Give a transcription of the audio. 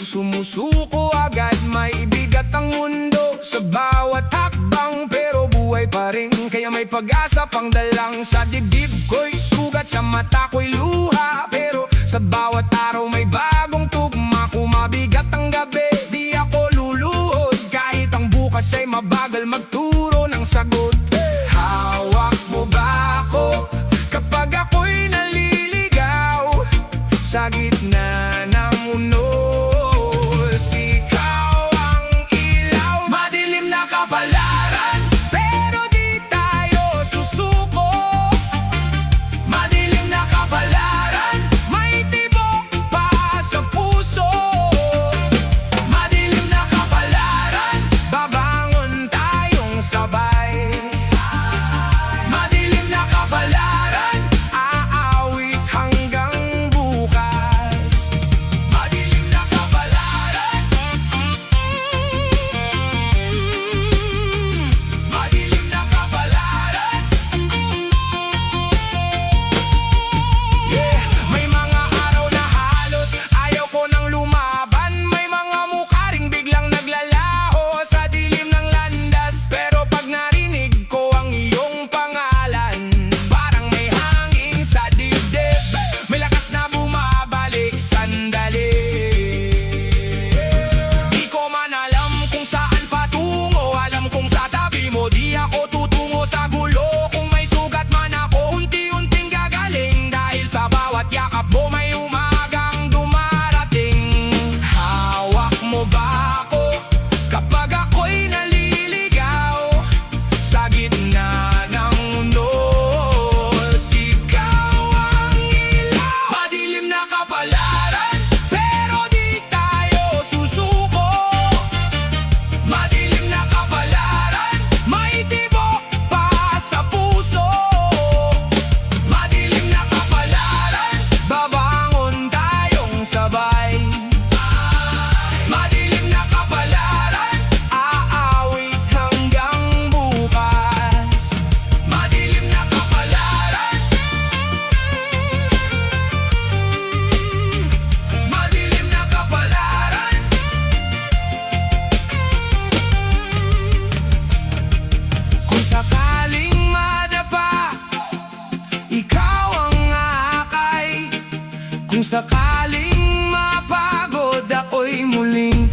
sumusuko agad. May bigat ang mundo sa bawat hakbang, pero buhay pa rin, kaya may pag-asa pang dalang. Sa dibdib ko'y sugat, sa mata ko'y luha, pero sa bawat araw may bagong tugma. Kung mabigat ang gabi, di ako luluhod, kahit ang bukas ay mabagal magturo ng sagot. Hawak mo ba ako kapag ako'y naliligaw? Sa gitna ng mundo, ikaw ang ilaw. Madilim na kapalaran, pero di tayo susuko. Madilim na kapalaran, may tibok pa sa puso. Madilim na kapalaran, babangon tayong sabay. Madilim na kapalaran, aawit hanggang bukas. Madilim na kapalaran, madilim na kapalaran. Yeah, may mga araw na halos ayaw ko nang lumaban. May mga mukha ring biglang naglalaho sa dilim ng landas, pero pag narinig ko ang iyong pangalan, parang may hangin sa dibdib, may lakas na bumabalik sandali. Di ko man alam kung saan patungo, alam kong sa tabi mo di ako tutungo sa gulo. Kung may sugat man ako, unti-unting gagaling, dahil sa bawat yakap mo may umagang dumarating. Hawak mo ba ako kapag ako'y naliligaw? Sa gitna ng mundo, ikaw ang ilaw. Madilim na kapalaran, pero di tayo susuko. Madilim na kapalaran, may tibok pa sa puso. Madilim na kapalaran, babangon tayong sabay. Madilim na kapalaran, aawit hanggang bukas. Madilim na kapalaran, madilim na kapalaran. Kung sakaling madapa, ikaw ang akay. Kung sakaling mapagod, ako'y muling